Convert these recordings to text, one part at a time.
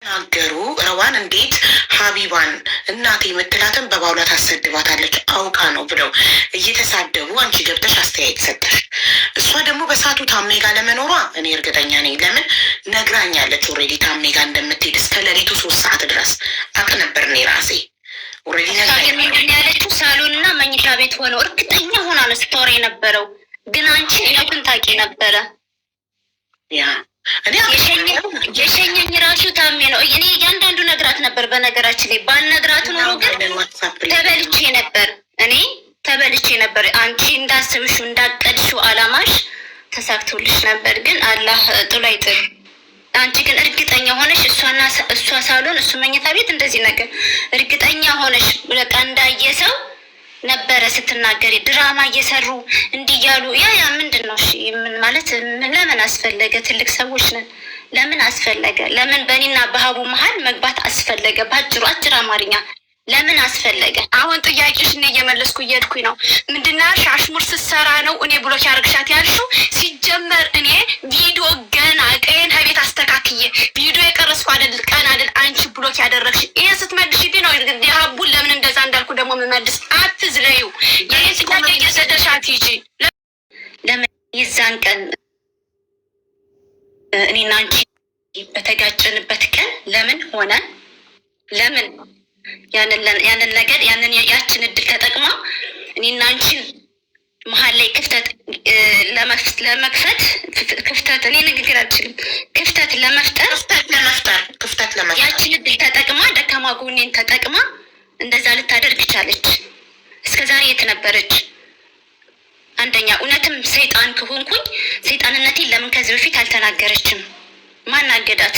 ናገሩ ረዋን እንዴት ሀቢባን እናቴ የምትላትን በባውላ ታሰድባታለች አውቃ ነው ብለው እየተሳደቡ አንቺ ገብተሽ አስተያየት ሰጠሽ። እሷ ደግሞ በሰዓቱ ታሜ ጋር ለመኖሯ እኔ እርግጠኛ ነኝ። ለምን ነግራኛለች። ኦልሬዲ ታሜ ጋር እንደምትሄድ እስከ ሌሊቱ 3 ሰዓት ድረስ አቅ ነበር እኔ ራሴ ኦልሬዲ ያለችው ሳሎንና መኝታ ቤት ሆነው እርግጠኛ ሆና ነው ስታወራ የነበረው። ግን አንቺ እውነቱን ታውቂ ነበረ። ያ የሸኘኝ ራሱ ታሜ ነው። እኔ እያንዳንዱ ነግራት ነበር። በነገራችን ላይ ባልነግራት ኖሮ ግን ተበልቼ ነበር። እኔ ተበልቼ ነበር። አንቺ እንዳስብሽው እንዳቀድሽው አላማሽ ተሳክቶልሽ ነበር። ግን አላህ ጥሎ አይጥል። አንቺ ግን እርግጠኛ ሆነሽ እሷ ሳሎን እሱ መኝታ ቤት እንደዚህ ነገር እርግጠኛ ሆነሽ በቃ እንዳየ ሰው ነበረ ስትናገሪ። ድራማ እየሰሩ እንዲህ እያሉ ያ ምንድን ነው? እሺ ምን ማለት ለምን አስፈለገ? ትልቅ ሰዎች ነን። ለምን አስፈለገ? ለምን በእኔና በሀቡ መሀል መግባት አስፈለገ? በአጭሩ አጭር አማርኛ ለምን አስፈለገ? አሁን ጥያቄሽ እኔ እየመለስኩ እየሄድኩኝ ነው። ምንድና አሽሙር ስትሰራ ነው እኔ ብሎክ ያርግሻት ያልሽው? ሲጀመር እኔ ቪዲዮ ገና ቀይን ከቤት አስተካክዬ ቪዲዮ የቀረስኩ አይደል ቀን አይደል አንቺ ብሎክ ያደረግሽ። ይሄ ስትመልሽ ነው ሀቡን ለምን እንደዛ እንዳልኩ ደግሞ የምመልስ። አትዝለዩ። ይሄ ጥያቄ እየሰደሻት ይጂ ለምን ይዛን ቀን እኔና አንቺ በተጋጨንበት ቀን ለምን ሆነ? ለምን ያንን ነገር ያችን እድል ተጠቅማ እኔና አንቺን መሀል ላይ ክፍተት ለመክፈት ክፍተት እኔ ንግግር አልችልም። ክፍተት ለመፍጠር ያችን እድል ተጠቅማ ደካማ ጎኔን ተጠቅማ እንደዛ ልታደርግ ቻለች። እስከዛሬ የት ነበረች? አንደኛ እውነትም ሰይጣን ከሆንኩኝ ሰይጣንነቴን ለምን ከዚህ በፊት አልተናገረችም? ማናገዳት?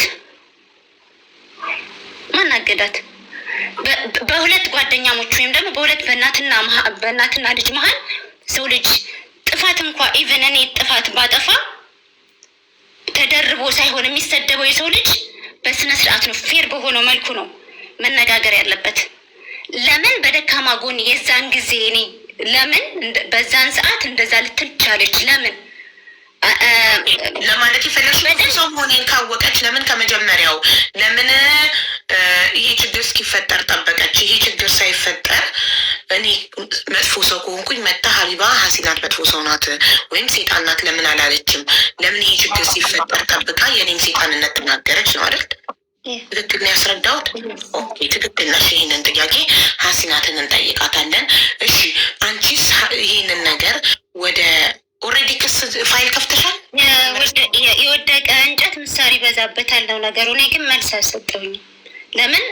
በሁለት ጓደኛሞች ወይም ደግሞ በሁለት በእናትና ልጅ መሀል ሰው ልጅ ጥፋት እንኳ ኢቨን እኔ ጥፋት ባጠፋ ተደርቦ ሳይሆን የሚሰደበው የሰው ልጅ በስነ ስርዓት ነው፣ ፌር በሆነው መልኩ ነው መነጋገር ያለበት። ለምን በደካማ ጎን የዛን ጊዜ እኔ ለምን በዛን ሰዓት እንደዛ ልትል ቻለች? ለምን ለማለት የፈለግሽው ሰው መሆኔን ካወቀች ለምን ከመጀመሪያው ለምን ይሄ ችግር እስኪፈጠር ጠበቀች? ይሄ ችግር ሳይፈጠር እኔ መጥፎ ሰው ከሆንኩኝ መታ ሀቢባ ሀሲናት መጥፎ ሰው ናት ወይም ሴጣን ናት ለምን አላለችም? ለምን ይሄ ችግር ሲፈጠር ጠብቃ የኔን ሴጣንነት ትናገረች ነው አይደል? ትክክል ነው ያስረዳሁት? ኦኬ ትክክል ነሽ። ይህንን ጥያቄ ሀሲናትን እንጠይቃታለን። እሺ አንቺስ ይህንን ነገር ወደ ኦልሬዲ ክስ ፋይል ከፍተሻል? የወደቀ እንጨት ምሳር ይበዛበታል ነው ነገሩ። እኔ ግን መልስ አልሰጠሁኝም። ለምን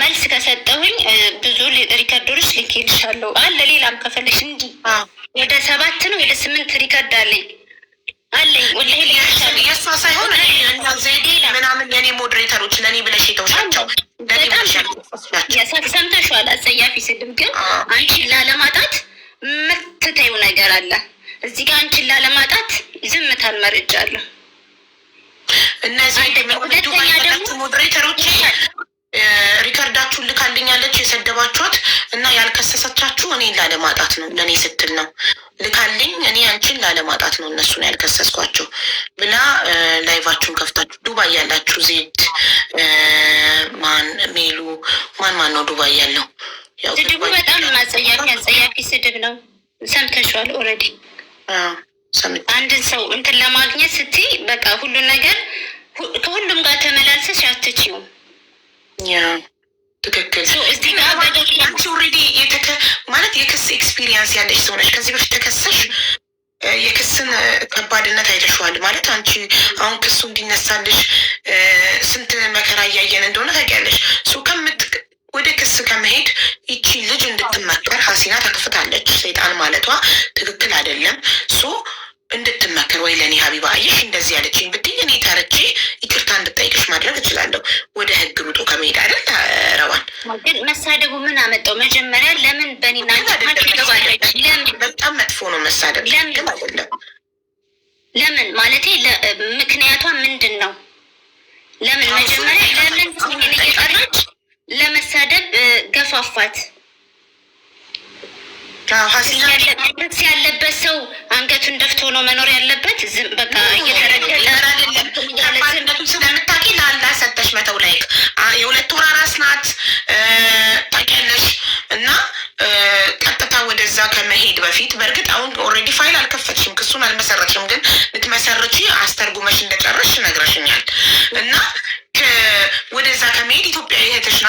መልስ ከሰጠሁኝ ብዙ ሪከርዶች ልኬልሻለሁ አለ። ሌላም ከፈለሽ እንጂ ወደ 7 ነው ወደ 8 ሪከርድ አለኝ ወላሂ የእሷ ሳይሆን ዘይዴ ምናምን የኔ ሞዴሬተሮች ለእኔ ብለሽ የተውሻቸው ሰምተሽዋል። አጸያፊ ስድብ ግን አንቺን ላለማጣት የምትተይው ነገር አለ እዚህ ጋር። አንቺን ላለማጣት ዝምታን መርጫለሁ። እነዚህ ሞዴሬተሮች ሪከርዳችሁን ልካልኛለች የሰደባችኋት እና ያልከሰሰቻችሁ እኔን ላለማጣት ነው፣ ለእኔ ስትል ነው ልካልኝ። እኔ አንቺን ላለማጣት ነው እነሱን ያልከሰስኳቸው ብላ ላይቫችሁን ከፍታችሁ ዱባይ ያላችሁ ዜድ ማን ሜሉ ማን ነው ዱባይ ያለው? ስድቡ በጣም አጸያፊ ስድብ ነው። ሰምተሽዋል ኦልሬዲ። አንድን ሰው እንትን ለማግኘት ስትይ በቃ ሁሉን ነገር ከሁሉም ጋር ተመላልሰሽ አትችይውም። ያ ትክክል። አንቺ ኦልሬዲ ማለት የክስ ኤክስፒሪየንስ ያለሽ ሰው ነሽ። ከዚህ በፊት ተከሰሽ የክስን ከባድነት አይተሽዋል ማለት አንቺ አሁን ክሱ እንዲነሳልሽ ስንት መከራ እያየን እንደሆነ ታውቂያለሽ። ወደ ክስ ከመሄድ ይቺ ልጅ እንድትመከር ሀሲና ተከፍታለች። ሰይጣን ማለቷ ትክክል አይደለም። እንድትመከር ወይ ለእኔ ሀቢባ አየሽ እንደዚህ ያለችኝ ብትይ እኔ ተርቼ ይቅርታ እንድጠይቅሽ ማድረግ እችላለሁ። ወደ ህግ ሩጦ ከመሄድ አይደል? ረዋን ግን መሳደቡ ምን አመጣው? መጀመሪያ ለምን በእኔና በጣም መጥፎ ነው መሳደብ። ለምን አይደለም? ለምን ማለቴ ምክንያቷ ምንድን ነው? ለምን መጀመሪያ ለምን ስኝን እየጠራች ለመሳደብ ገፋፋት? ያለበት ሰው አንገቱን ደፍቶ ነው መኖር ያለበት። ዝም በቃ እየተረገጠ ስለምታውቂ ለአላህ ሰጠሽ መተው ላይክ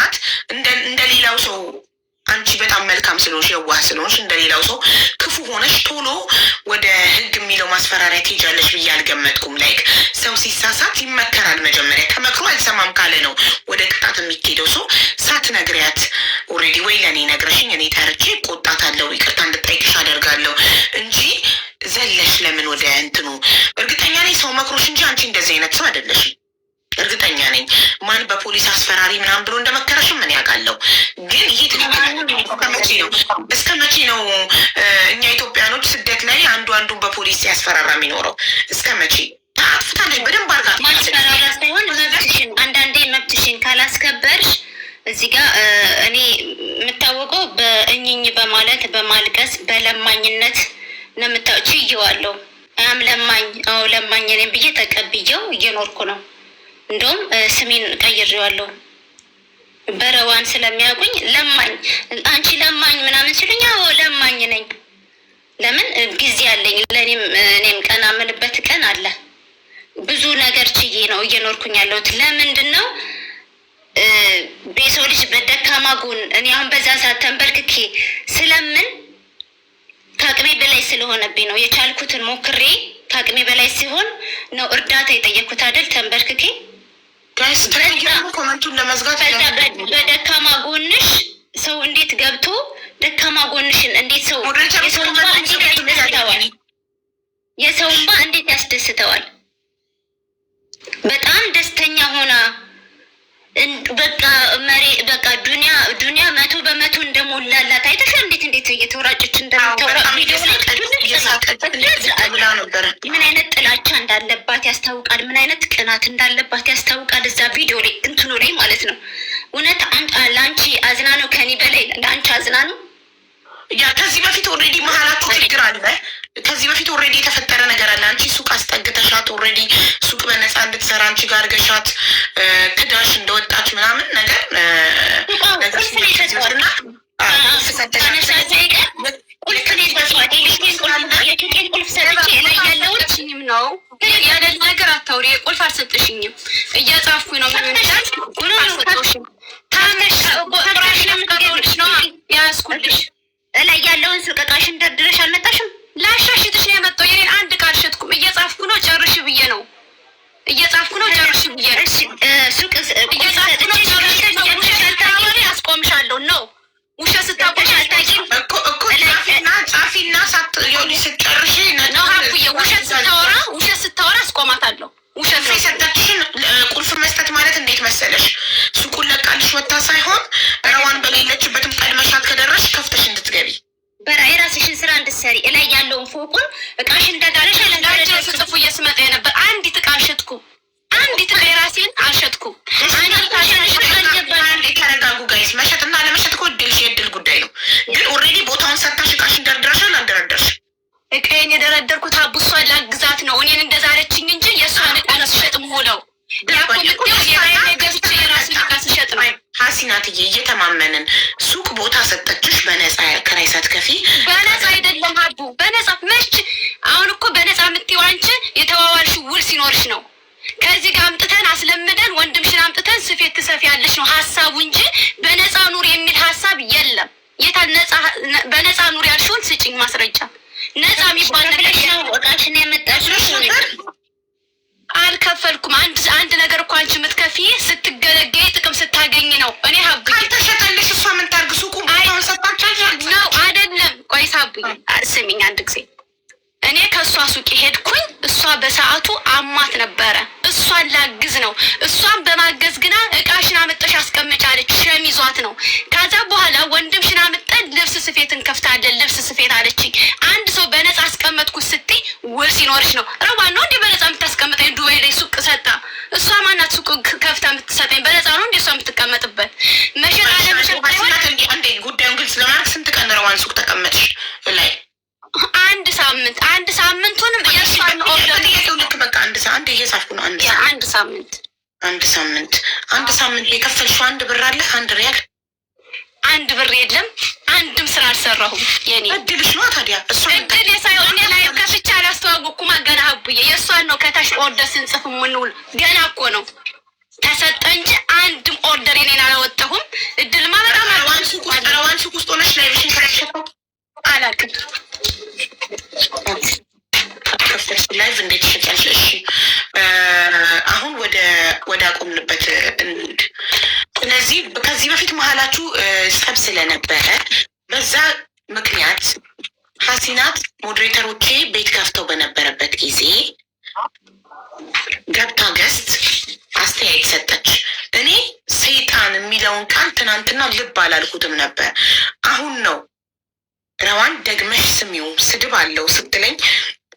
ሰዓት እንደሌላው ሰው አንቺ በጣም መልካም ስለሆንሽ የዋህ ስለሆንሽ እንደሌላው ሰው ክፉ ሆነሽ ቶሎ ወደ ህግ የሚለው ማስፈራሪያ ትሄጃለሽ ብዬ አልገመትኩም። ላይክ ሰው ሲሳሳት ይመከራል። መጀመሪያ ከመክሮ አልሰማም ካለ ነው ወደ ቅጣት የሚኬደው። ሰው ሳትነግሪያት ኦልሬዲ ወይ ለእኔ ነግረሽኝ እኔ ተርቼ ቆጣታለሁ፣ ይቅርታ እንድጠይቅሽ አደርጋለሁ እንጂ ዘለሽ ለምን ወደ እንትኑ። እርግጠኛ ነኝ ሰው መክሮሽ እንጂ አንቺ እንደዚህ አይነት ሰው አይደለሽም። እርግጠኛ ነኝ ማን በፖሊስ አስፈራሪ ምናምን ብሎ እንደመከረሽም ምን ያውቃለሁ። ግን ይሄ ትክክል እስከ መቼ ነው እኛ ኢትዮጵያኖች ስደት ላይ አንዱን በፖሊስ ሲያስፈራራ የሚኖረው? እስከ መቼ? አጥፍታለች በደንብ አርጋ ማስፈራራ ሳይሆን መብትሽን፣ አንዳንዴ መብትሽን ካላስከበርሽ እዚህ ጋር እኔ የምታወቀው በእኝኝ በማለት በማልቀስ በለማኝነት ነው ችዬዋለሁ። አም ለማኝ ለማኝ ነኝ ብዬ ተቀብዬው እየኖርኩ ነው። እንደውም ስሜን ቀይሬዋለሁ። በረዋን ስለሚያውቁኝ ለማኝ፣ አንቺ ለማኝ ምናምን ሲሉኝ ለማኝ ነኝ። ለምን ጊዜ አለኝ ለእኔም እኔም ቀና ምልበት ቀን አለ። ብዙ ነገር ችዬ ነው እየኖርኩኝ ያለሁት። ለምንድን ነው በሰው ልጅ በደካማ ጎን እኔ አሁን በዛ ሰዓት ተንበርክኬ ስለምን ከአቅሜ በላይ ስለሆነብኝ ነው የቻልኩትን ሞክሬ ከአቅሜ በላይ ሲሆን ነው እርዳታ የጠየኩት አይደል? ተንበርክኬ ኮመንቱን ለመዝጋት በደካማ ጎንሽ ሰው እንዴት ገብቶ ደካማ ጎንሽን እንዴት ሰው የሰው እንባ እንዴት ያስደስተዋል? በጣም ደስተኛ ሆና በቃ ዱንያ 100% እንደሞላላት አይተሻል? እንዴት እየተወራጨች እንደምታወራ ቪዲዮ ላይ ምን አይነት ጥላቻ እንዳለባት ያስታውቃል። ምን አይነት ቅናት እንዳለባት ያስታውቃል። እዛ ቪዲዮ ላይ እንትኑ ላይ ማለት ነው። እውነት ለአንቺ አዝና ነው ከኔ በላይ ለአንቺ አዝና ነው። ያ ከዚህ በፊት ኦልሬዲ መሀላችሁ ችግር አለ። ከዚህ በፊት ኦልሬዲ የተፈጠረ ነገር አለ። አንቺ ሱቅ አስጠግተሻት ኦልሬዲ ሱቅ በነፃ እንድትሰራ አንቺ ጋር ገሻት ክዳሽ እንደወጣች ምናምን ነገር ነገር አታውሪ። ቁልፍ አልሰጥሽኝም። እያጻፍኩኝ ነው። ያስኩልሽ ላይ ያለውን ሱቅ እቃሽን ደርድረሽ አልመጣሽም? ላሻሽትሽ ነው የመጣው። የኔን አንድ ቃል ሸጥኩም። እየጻፍኩ ነው። ጨርሽ ብዬ ነው። እየጻፍኩ ነው። ጨርሽ ብዬ ነው። ሱቅ እየጻፍኩ ነው። ጨርሽ ነው። ውሸት ስታወሪ አስቆምሻለሁ ነው። ውሸት ስታወሪ አልታቂም ጻፊና ስትጨርሽ ነው ሀቡዬ። ውሸት ስታወራ አስቆማታለሁ። ውሸት የሰጠችሽን ቁልፍ መስጠት ማለት እንዴት መሰለሽ? ሱቁን ለቃልሽ ወታ ሳይሆን ረዋን በሌለችበትም ቀድመሻት ከደረሽ ከፍተሽ እንድትገቢ የራስሽን ስራ እንድትሰሪ እላይ ያለውን ፎቁን እቃሽ እንደጋለሽ ላቸው ስጽፉ እየስመጣ የነበር አንዲት እቃ አልሸጥኩም። አንዲት እቃ የራሴን አልሸጥኩም። ተረጋጉ ጋይስ። መሸጥና ለመሸጥ እኮ የእድል ጉዳይ ነው። ግን ኦልሬዲ ቦታውን ሰጥታሽ እቃሽን ደርድረሻል። አልደረደርሽ? እቃዬን የደረደርኩት አቡሷን ላግዛት ነው። እኔን እንደዛለችኝ እንጂ የእሷን እቃ ስሸጥ ምሆነው ገብቼ የራስን እቃ ስሸጥ ነው። ሀሲናትዬ እየተማመንን ሱቅ ቦታ ሰጠችሽ በነፃ ከራይ ሳትከፊ። በነፃ አይደለም ሀቡ፣ በነፃ መች አሁን እኮ በነፃ የምትይው አንቺ የተዋዋልሽው ውል ሲኖርሽ ነው። ከዚህ ጋር አምጥተን አስለምደን ወንድምሽን አምጥተን ስፌት ትሰፊያለሽ ነው ሀሳቡ እንጂ በነፃ ኑር የሚል ሀሳብ የለም። የታል ነፃ? በነፃ ኑር ያልሽውን ስጭኝ ማስረጃ። ነፃ የሚባል ነገር ነው። እቃሽን ያመጣሽው አልከፈልኩም። አንድ ነገር እኮ አንቺ የምትከፊ ስትገለገይ ጥቅም ስታገኝ ነው። እኔ ሀቡ ካልተሸጠልሽ እሷ ምን ታርግ? ሱቁ ቦታውን ሰጣቻች ነው አይደለም? ቆይ ሀቡ ስሚኝ አንድ ጊዜ። እኔ ከእሷ ሱቅ ሄድኩኝ። እሷ በሰዓቱ አሟት ነበረ። እሷን ላግዝ ነው። እሷን በማገዝ ግና እቃሽን አመጠሽ አስቀምጫለች። ሸሚዟት ነው። ከዛ በኋላ ወንድምሽን አመጠን ልብስ ስፌት እንከፍታለን ልብስ ስፌት አለችኝ። አንድ ሰው በነፃ አስቀመጥኩት ስትይ ውል ሲኖርሽ ነው። ረዋን ነው እንዲህ በነፃ የምታስቀምጠኝ? ዱባይ ላይ ሱቅ ሰጣ። እሷ ማናት ሱቅ ከፍታ የምትሰጠኝ? በነፃ ነው እንዲ እሷ የምትቀመጥበት? መሸጥ አለመሸጥ አንዴ ጉዳዩን ግልጽ ለማድረግ ስንት ቀን ረዋን ሱቅ ተቀመጥሽ ላይ? አንድ ሳምንቱንም የእሷን ኦርደር ልክ በቃ አንድ እየጻፍኩ ነው። አንድ ሳምንት የከፈልሽው አንድ ብር አለ? አንድ ሪያል? አንድ ብር የለም። አንድም ስራ አልሰራሁም። የኔ እድልሽ ነው ታዲያ። እሷ እድል የሳይሆን እኔ ላይ ከፍቻ አላስተዋወቅኩም። ገና ሀቡዬ የእሷን ነው ከታች ኦርደር ስንጽፍ የምንውል ገና እኮ ነው ተሰጠ እንጂ አንድም ኦርደር የኔን አላወጣሁም። ስለነበረ በዛ ምክንያት ሀሲናት ሞዴሬተሮቼ ቤት ከፍተው በነበረበት ጊዜ ገብታ ገስት አስተያየት ሰጠች። እኔ ሰይጣን የሚለውን ቃል ትናንትና ልብ አላልኩትም ነበር። አሁን ነው ረዋን ደግመሽ ስሚው ስድብ አለው ስትለኝ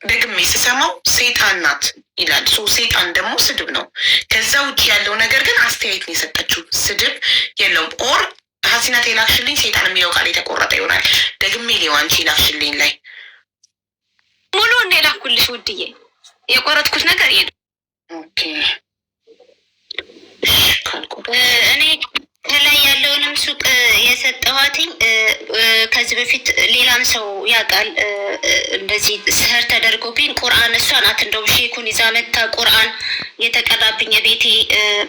ደግሜ ስሰማው ሰይጣን ናት ይላል። ሰይጣን ደግሞ ስድብ ነው። ከዛ ውጭ ያለው ነገር ግን አስተያየት ነው የሰጠችው፣ ስድብ የለውም። ኦር ሀሲናት የላክሽልኝ ሰይጣን የሚለው ቃል የተቆረጠ ይሆናል። ደግሜ ሊዋንቺ ላክሽልኝ ላይ ሙሉ እንደ ላኩልሽ ውድዬ፣ የቆረጥኩት ነገር ይሄ ኦኬ። እኔ ከላይ ያለውንም ሱቅ የሰጠኋትኝ ከዚህ በፊት ሌላም ሰው ያውቃል። እንደዚህ ስህር ተደርጎብኝ ቁርአን እሷ ናት እንደው ሼኩን ይዛ መታ ቁርአን የተቀራብኝ የቤቴ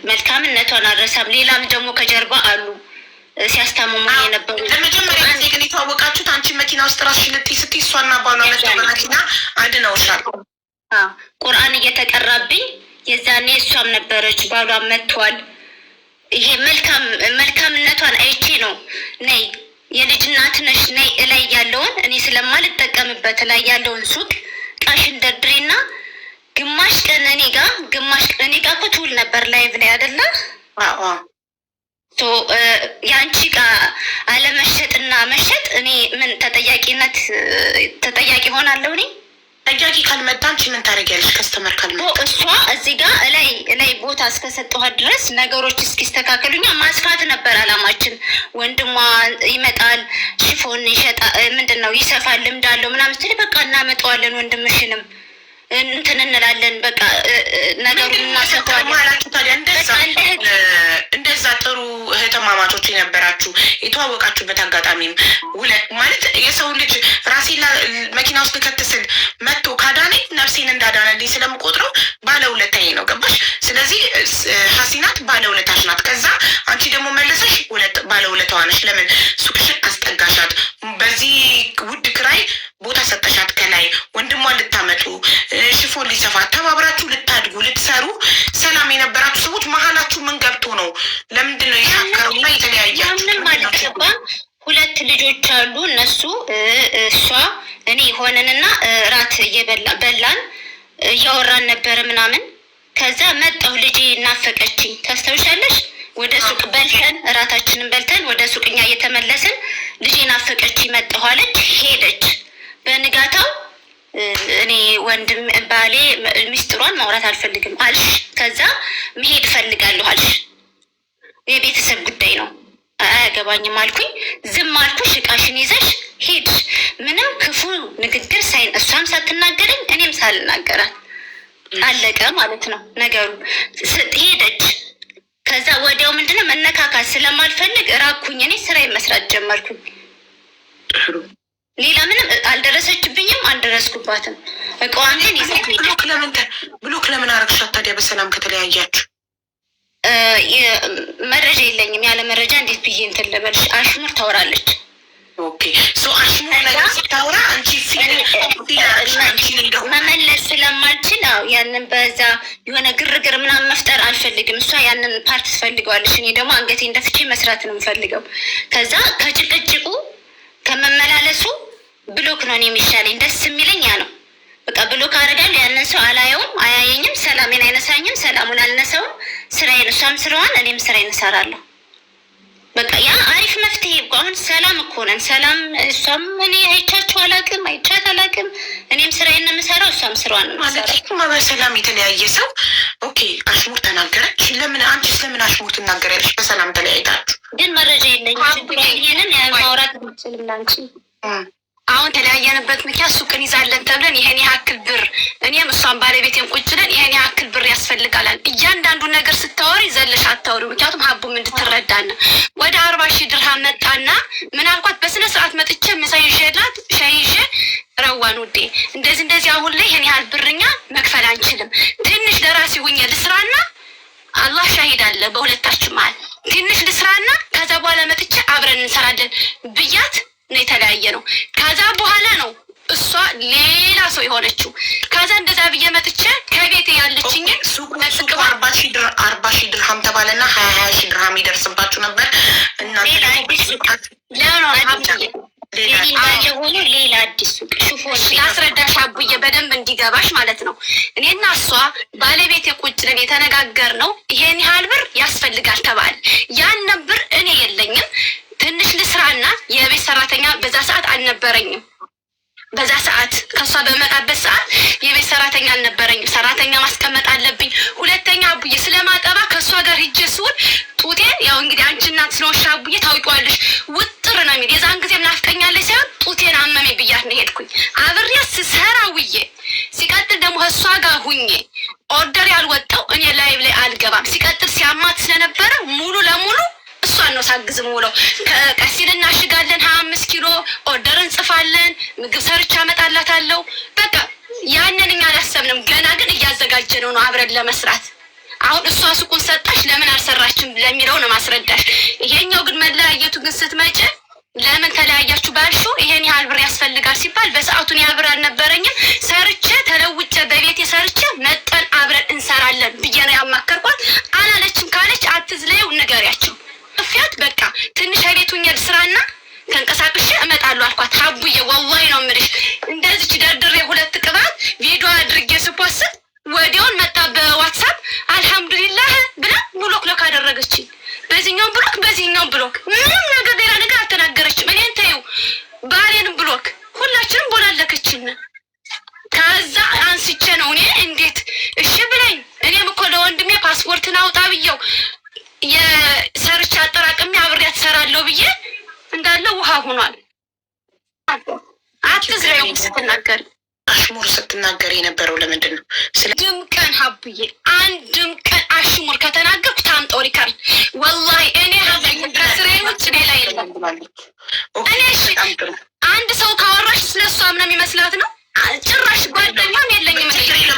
መልካምነቷን አልረሳም። ሌላም ደግሞ ከጀርባ አሉ ሲያስታምሙ የነበሩ። ለመጀመሪያ ጊዜ ግን የተዋወቃችሁት አንቺ መኪና ውስጥ ራስሽን ልትይ ስትይ እሷና ባሏ መጥተው በመኪና አድነውሻል። ቁርአን እየተቀራብኝ የዛኔ እሷም ነበረች፣ ባሏም መጥቷል። ይሄ መልካምነቷን አይቼ ነው ነይ የልጅ እናት ነሽ ነይ እላይ ያለውን እኔ ስለማልጠቀምበት ላይ ያለውን ሱቅ ቃሽን ደርድሬና ግማሽ ቀን እኔ ጋር እኮ ትውል ነበር ላይቭ ላይ አይደለ? የአንቺ ጋር አለመሸጥና መሸጥ እኔ ምን ተጠያቂ ሆናለሁ እኔ? ጠያቂ ካልመጣ አንቺ ምን ታደርጊያለሽ? ከስተመር ካልመጣ እሷ እዚህ ጋር እላይ ቦታ እስከሰጠኋት ድረስ ነገሮች እስኪስተካከሉኛ ማስፋት ነበር አላማችን። ወንድሟ ይመጣል ሽፎን ምንድን ነው ይሰፋል፣ ልምድ አለው ምናምን ስትል በቃ እናመጣዋለን ወንድምሽንም እንትን እንላለን በቃ ነገሩን እናሰፋዋለን ማላችሁ። ታዲያ እንደዛ ጥሩ እህትማማቾች የነበራችሁ የተዋወቃችሁበት አጋጣሚም ማለት የሰው ልጅ ራሴን መኪና ውስጥ ልከትስል መጥቶ ካዳነኝ ነፍሴን እንዳዳነልኝ ስለምቆጥረው ባለውለታዬ ነው። ገባሽ? ስለዚህ ሀሲናት ባለውለታሽ ናት። ከዛ አንቺ ደግሞ መለሰሽ ባለውለታዋ ነሽ። ለምን ሱቅሽን አስጠጋሻት፣ በዚህ ውድ ክራይ ቦታ ሰጠሻት፣ ከላይ ወንድሟን ልታመጡ ሽፎን ሊሰፋ ተባብራችሁ ልታድጉ ልትሰሩ ሰላም የነበራችሁ ሰዎች መሀላችሁ ምን ገብቶ ነው? ለምንድን ነው የሻከረውና የተለያያችሁ? ሁለት ልጆች አሉ እነሱ እሷ እኔ ሆነንና ራት በላን እያወራን ነበረ ምናምን። ከዛ መጣሁ ልጄ እናፈቀችኝ ታስታውሻለሽ? ወደ ሱቅ በልተን እራታችንን በልተን ወደ ሱቅኛ እየተመለስን ልጄ ናፈቀችኝ መጣሁ አለች፣ ሄደች። በንጋታው እኔ ወንድም ባሌ ሚስጥሯን ማውራት አልፈልግም አልሽ፣ ከዛ መሄድ እፈልጋለሁ አልሽ፣ የቤተሰብ ጉዳይ ነው አያገባኝም አልኩኝ። ዝም አልኩሽ፣ እቃሽን ይዘሽ ሄድሽ። ምንም ክፉ ንግግር እሷም ሳትናገረኝ እኔም ሳልናገራት አለቀ ማለት ነው ነገሩ። ሄደች። ከዛ ወዲያው ምንድነው መነካካት ስለማልፈልግ እራኩኝ። እኔ ስራዬን መስራት ጀመርኩኝ። ሌላ ምንም አልደረሰችብኝም፣ አልደረስኩባትም። እቃዋን ግን ብሎክ ለምን አረግሻት ታዲያ? በሰላም ከተለያያችሁ መረጃ የለኝም። ያለ መረጃ እንዴት ብዬ እንትን ልበልሽ? አሽሙር ታወራለች። ኦኬ አሽሙር ነገር ስታወራ አንቺ መመለስ ስለማልችል ያንን በዛ የሆነ ግርግር ምናምን መፍጠር አልፈልግም። እሷ ያንን ፓርት ትፈልገዋለች፣ እኔ ደግሞ አንገቴ እንደፍቼ መስራት ነው የምፈልገው። ከዛ ከጭቅጭቁ ከመመላለሱ ብሎክ ነው እኔ የሚሻለኝ። ደስ የሚለኝ ያ ነው። በቃ ብሎክ አደርጋለሁ። ያንን ሰው አላየውም፣ አያየኝም፣ ሰላሜን አይነሳኝም፣ ሰላሙን አልነሳውም። ስራዬን እሷም ስራዋን እኔም ስራዬን እሰራለሁ። በቃ ያ አሪፍ መፍትሄ እኮ። አሁን ሰላም እኮ ነን። ሰላም እሷም እኔ አይቻቸው አላውቅም፣ አይቻት አላውቅም። እኔም ስራዬን ነው የምሰራው፣ እሷም ስራዋን ነው የምሰራው። በሰላም የተለያየ ሰው ኦኬ አሽሙር ተናገረች። ለምን አንቺስ ለምን አሽሙር ትናገሪያለሽ? በሰላም ተለያይታችሁ ግን መረጃ የለኝም። ይሄንን ማውራት አልችልም ላንቺ። አሁን ተለያየንበት ምክንያት ሱቅን ይዛለን ተብለን ይሄን ያክል ብር እኔም እሷን ባለቤቴም ቁጭ ብለን ይሄን ያክል ብር ያስፈልጋላል። እያንዳንዱ ነገር ስታወሪ ዘለሽ አታወሪ። ምክንያቱም ሀቡም እንድትረዳና ወደ 40,000 ድርሃም መጣና ምን አልኳት? በስነ ስርዓት መጥቼ ምሳ ይዤላት ሻይ ይዤ ረዋን ውዴ እንደዚህ አሁን ላይ ይሄን ያህል ብርኛ መክፈል አንችልም። ትንሽ ደራሲ ሁኜ ልስራና አላህ ሻሂድ አለ በሁለታችን መሀል ትንሽ ልስራና ከዛ በኋላ መጥቼ አብረን እንሰራለን ብያት ነው የተለያየ ነው። ከዛ በኋላ ነው እሷ ሌላ ሰው የሆነችው። ከዛ እንደዛ ብዬ መጥቼ ከቤቴ ያለችኝ ሱቁ 40,000 ድርሃም ተባለና 20,000 ድርሃም ይደርስባችሁ ነበር እና ሌላ አዲስ ሱቅ ሹፎን ላስረዳሽ አቡዬ በደንብ እንዲገባሽ ማለት ነው። እኔና እሷ ባለቤቴ ቁጭ ብለን የተነጋገርነው ይሄን ያህል ብር ያስፈልጋል ተባለ። ያን ብር እኔ የለኝም ትንሽ ልስራና የቤት ሰራተኛ በዛ ሰዓት አልነበረኝም። በዛ ሰዓት ከሷ በመጣበት ሰዓት የቤት ሰራተኛ አልነበረኝም። ሰራተኛ ማስቀመጥ አለብኝ። ሁለተኛ አቡዬ ስለማጠባ ከሷ ጋር ሂጄ ስውል ጡቴን ያው እንግዲህ አንቺ እናት ስለሆንሽ አቡዬ ታውቂዋለሽ ውጥር ነው የሚል የዛን ጊዜ ናፍቀኛለች ሳይሆን ጡቴን አመሜ ብያት ነው ሄድኩኝ። አብሬ ስሰራ ውዬ ሲቀጥል ደግሞ እሷ ጋር ሁኜ ኦርደር ያልወጣው እኔ ላይቭ ላይ አልገባም። ሲቀጥል ሲያማት ስለነበረ ሙሉ ለሙሉ እሷን ነው ሳግዝም ውለው ከቀሲል እናሽጋለን 25 ኪሎ ኦርደር እንጽፋለን። ምግብ ሰርቻ አመጣላታለሁ። በቃ ያንን እኛ አላሰብንም። ገና ግን እያዘጋጀነው ነው አብረን ለመስራት። አሁን እሷ ሱቁን ሰጣሽ ለምን አልሰራችም ለሚለው ነው ማስረዳሽ። ይሄኛው ግን መለያየቱ ግን ስትመጪ ለምን ተለያያችሁ ባልሽው ይሄን ያህል ብር ያስፈልጋል ሲባል በሰዓቱን ያብር አልነበረኝም። ሰርቼ ተለውጬ በቤቴ ሰርቼ መጠን አብረን እንሰራለን ብዬ ነው ያማከርኳት። አላለችም። ካለች አትዝለዩ ንገሪያቸው እፊያት በቃ ትንሽ ቤቱኛ ስራና ተንቀሳቅሼ እመጣለሁ አልኳት። ሀቡዬ ወላሂ ነው የምልሽ እንደዚች ደርድሬ 2 ቅባት ቪዲዮ አድርጌ ስፖስት ወዲያውን መጣ በዋትሳፕ አልሐምዱሊላህ ብላ ብሎክ ሎክ አደረገችኝ። በዚህኛው ብሎክ በዚህኛው ብሎክ ምንም ነገር ሌላ ነገር አልተናገረችም። እኔን ተይው ባሌን ብሎክ ሁላችንም ቦላለከችን። ከዛ አንስቼ ነው እኔ እንዴት እሺ ብለኝ እኔም እኮ ለወንድሜ ፓስፖርትን አውጣ ብየው የሰርቻ አጠራቅሜ አብሬያት እሰራለሁ ብዬ እንዳለ ውሃ ሆኗል። አትዝረው ስትናገር አሽሙር ስትናገር የነበረው ለምንድን ነው? አንድም ቀን ሀቡዬ አንድም ቀን አሽሙር ከተናገርኩ ታምጣው ሪካርድ ወላሂ እኔ ከስራዬ ውጭ ሌላ የለም። እኔ እሺ አንድ ሰው ካወራሽ ስለሷ ምን የሚመስላት ነው? ጭራሽ ጓደኛም የለኝም።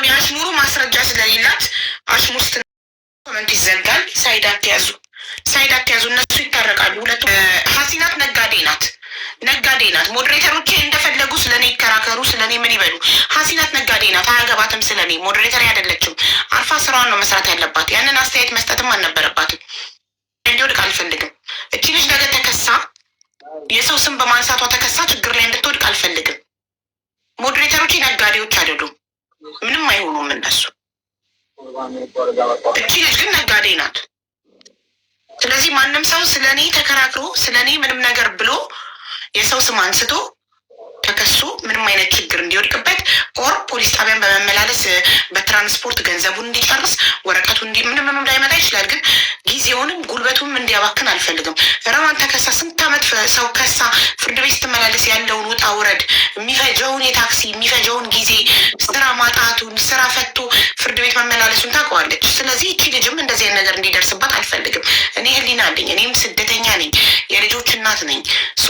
የአሽሙሩ ማስረጃ ስለሌላት አሽሙር ኮመንት ይዘጋል። ሳይዳት ያዙ እነሱ ይታረቃሉ። ሁለቱ ሀሲናት ነጋዴ ናት። ሞዴሬተሮቼ እንደፈለጉ ስለኔ ይከራከሩ፣ ስለኔ ምን ይበሉ። ሀሲናት ነጋዴ ናት። አያገባትም ስለኔ። ሞዴሬተር አይደለችም። አርፋ ስራዋን ነው መስራት ያለባት። ያንን አስተያየት መስጠትም አልነበረባትም። እንዲወድቅ አልፈልግም። እቺ ልጅ ነገ ተከሳ የሰው ስም በማንሳቷ ተከሳ ችግር ላይ እንድትወድቅ አልፈልግም። ሞዴሬተሮቼ ነጋዴዎች አይደሉም። ምንም አይሆኑም እነሱ። እቺ ልጅ ግን ነጋዴ ናት። ስለዚህ ማንም ሰው ስለኔ ተከራክሮ ስለኔ ምንም ነገር ብሎ የሰው ስም አንስቶ ተከሶ ምንም አይነት ችግር እንዲወድቅበት ኦር ፖሊስ ጣቢያን በመመላለስ በትራንስፖርት ገንዘቡን እንዲጨርስ ወረቀቱ ምንም ላይመጣ ይችላል። ግን ጊዜውንም ጉልበቱም እንዲያባክን አልፈልግም። ረዋን ተከሳ ስንት ዓመት ሰው ከሳ ፍርድ ቤት ስትመላለስ ያለውን ውጣ ውረድ የሚፈጀውን የታክሲ የሚፈጀውን ጊዜ ስራ ማጣቱን ስራ ፈቶ ፍርድ ቤት መመላለሱን ታውቀዋለች። ስለዚህ እቺ ልጅም እንደዚህ አይነት ነገር እንዲደርስባት አልፈልግም። እኔ ህሊና አለኝ። እኔም ስደተኛ ነኝ። የልጆች እናት ነኝ።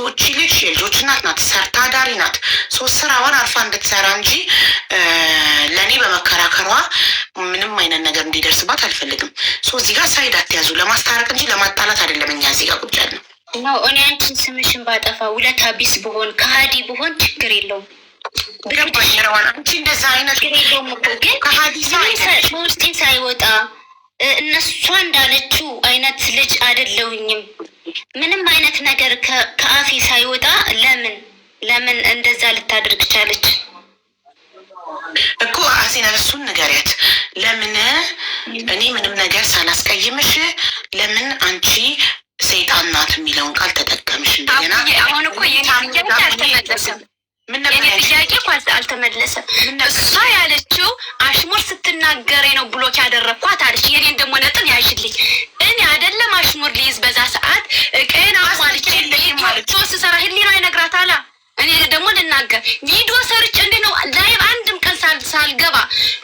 እቺ ልጅ የልጆች እናት ናት። ሰርታ ዳሪ ናት። ስራዋን አርፋ እንድትሰራ እንጂ ለእኔ በመከራከሯ ምንም አይነት ነገር እንዲደርስባት አልፈልግም። እዚህ ጋር ሳይድ አትያዙ። ለማስታረቅ እንጂ ለማጣላት አይደለም። እኛ እዚህ ጋር ቁጭ ያለ ነው። እኔ አንቺን ስምሽን ባጠፋ ውለታ ቢስ ብሆን ከሀዲ ብሆን ችግር የለውም። ገባኝ ረዋን። አንቺ እንደዛ አይነት ችግር የለውም። ግን ውስጤን ሳይወጣ እነሷ እንዳለችው አይነት ልጅ አይደለሁኝም። ምንም አይነት ነገር ከአፌ ሳይወጣ ለምን እንደዛ ልታደርግ ቻለች እኮ? አሲና እሱን ንገሪያት። ለምን እኔ ምንም ነገር ሳላስቀይምሽ ለምን አንቺ ሰይጣን ናት የሚለውን ቃል ተጠቀምሽ? እንደገና አሁን እኮ የኔ አልተመለሰም። የኔ ጥያቄ እኮ አልተመለሰም። እሷ ያለችው አሽሙር ስትናገሬ ነው ብሎክ ያደረግኳት አለች። የኔን ደግሞ ነጥብ ያዥልኝ። እኔ አይደለም አሽሙር ሊይዝ በዛ ሰዓት ቀና ማለች ስሰራ ህሊና ይነግራት አላ እኔ ደግሞ ልናገር ቪዲዮ ሰርች እንዴ ነው ላይቭ አንድም ቀን ሳልገባ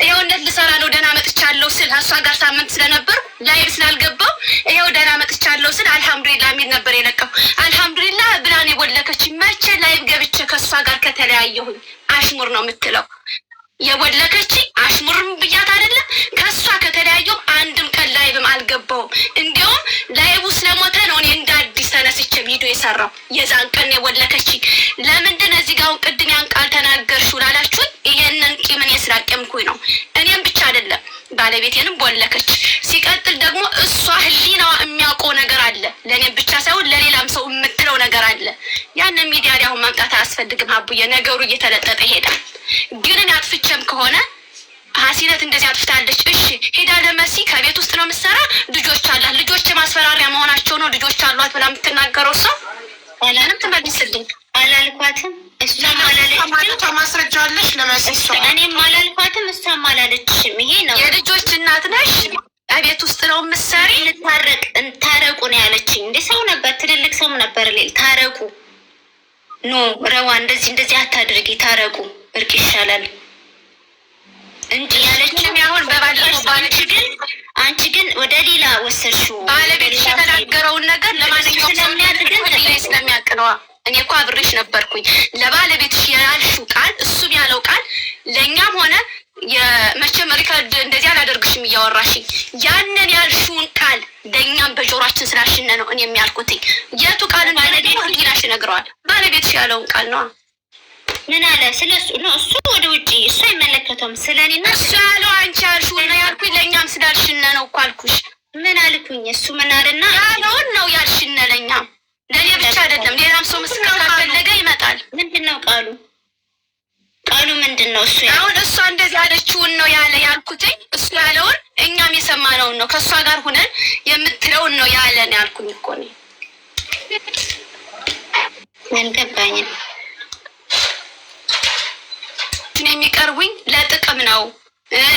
ይኸውነት ልሰራ ነው ደህና መጥቻለሁ ስል እሷ ጋር ሳምንት ስለነበር ላይቭ ስላልገባው ይኸው ደህና መጥቻለሁ ስል አልሐምዱሊላህ የሚል ነበር የለቀው። አልሐምዱሊላህ ብላኔ ወለከች። መቼ ላይቭ ገብቼ ከእሷ ጋር ከተለያየሁኝ አሽሙር ነው የምትለው የወለከች አሽሙርም ብያት አይደለም። ከእሷ ከተለያየሁ አንድም ቀን ላይቭም አልገባውም። እንዲያውም ላይቭ ስለሞተ ነው እኔ እንደ አዲስ ተነስቼ ቪዲዮ የሰራው። የዛን ቀን የወለከች ለምንድን እዚህ ጋር ቅድም ያን ቃል ተናገርሽው ላላችሁኝ ይሄንን ቂምን ስላቀምኩኝ ነው። እኔም ብቻ አይደለም ባለቤቴንም ወለከች። ሲቀጥል ደግሞ እሷ ህሊናዋ የሚያውቀው ነገር አለ፣ ለእኔም ብቻ ሳይሆን ለሌላም ሰው የምትለው ነገር አለ። ያንን ሚዲያ ላይ አሁን ማምጣት አያስፈልግም ሀቡዬ፣ ነገሩ እየተለጠጠ ይሄዳል። ግን እኔ አጥፍቼም ከሆነ ሀሲነት እንደዚህ አጥፍታለች፣ እሺ ሄዳ ለመሲ ከቤት ውስጥ ነው የምትሰራ፣ ልጆች አላት፣ ልጆች ማስፈራሪያ መሆናቸው ነው ልጆች አሏት ብላ የምትናገረው ሰው ምንም ትመልስልኝ አላልኳትም። እሷም አላለችም። ማስረጃ አለሽ ለመሲ? እኔም አላልኳትም፣ እሷም አላለችም። ይሄ ነው የልጆች እናት ነሽ፣ ቤት ውስጥ ነው የምትሰሪ፣ ታረቁ ነው ያለችኝ። እንደ ሰው ነበር፣ ትልልቅ ሰው ነበር። ሌል ታረቁ ኖ ረዋ እንደዚህ አታድርጊ፣ ታረቁ እርቅ ይሻላል እንጂ ያለችም ያሁን በባለፈው አንቺ ግን ወደ ሌላ ወሰድሽው። ባለቤትሽ የተናገረውን ነገር ለማንኛውም ስለሚያውቅ ነዋ። እኔ እኮ አብሬሽ ነበርኩኝ። ለባለቤትሽ ያልሽው ቃል እሱም ያለው ቃል ለእኛም ሆነ የመቼም ሪከርድ እንደዚህ አላደርግሽም እያወራሽኝ ያንን ያልሽውን ቃል ለእኛም በጆሯችን ስላሽነ ነው እኔ የሚያልኩትኝ። የቱ ቃል ባለቤት ህሊናሽ ነግረዋል። ባለቤትሽ ያለውን ቃል ነዋ። ምን አለ ስለሱ ነው? እሱ ወደ ውጪ እሱ አይመለከተውም። ስለኔና እሱ ያለው አንቺ ያልሽው ነው ያልኩኝ። ለእኛም ስላልሽነ ነው እኮ አልኩሽ። ምን አልኩኝ? እሱ ምን አለና ያለውን ነው ያልሽነ። ለእኛም ለእኔ ብቻ አይደለም፣ ሌላም ሰው ምስክር ካፈለገ ይመጣል። ምንድን ነው ቃሉ? ቃሉ ምንድን ነው? እሱ አሁን እሷ እንደዚህ ያለችውን ነው ያልኩትኝ። እሱ ያለውን እኛም የሰማነውን ነው ከእሷ ጋር ሁነን የምትለውን ነው ያለን ያልኩኝ እኮ ነው። አልገባኝም። የሚቀርቡኝ ለጥቅም ነው፣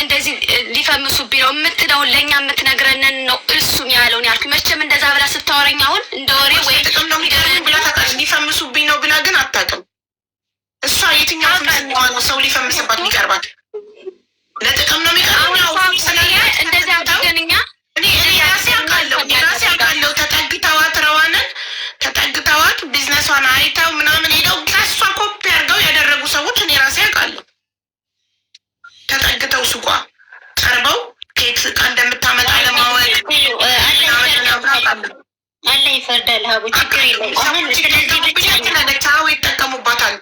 እንደዚህ ሊፈምሱብኝ ነው የምትለውን ለእኛ የምትነግረንን ነው እሱም ያለውን ያልኩኝ። መቼም እንደዛ ብላ ስታወረኝ አሁን እንደ ወሬ ወይ ጥቅም ነው የሚቀርቡኝ ብላ ታውቃለች። ሊፈምሱብኝ ነው ብላ ግን አታውቅም። እሷ የትኛው ነው ሰው ሊፈምስባት የሚቀርባት? ለጥቅም ነው የሚቀርበው። እንደዚህ አድርገን እኛ እኔ ራሴ አውቃለሁ። ተጠግተዋት ቢዝነሷን አይተው ምናምን ሄደው ከእሷ ኮፒ አድርገው ያደረጉ ሰዎች እኔ ራሴ አውቃለሁ። ተጠግተው ሱቋ ቀርበው ኬክ እቃ እንደምታመጣ ለማወቅ አለ ይፈርዳል። ሀቡ ችግር የለም። አሁን ስለዚህ ብቻ ይጠቀሙባታል፣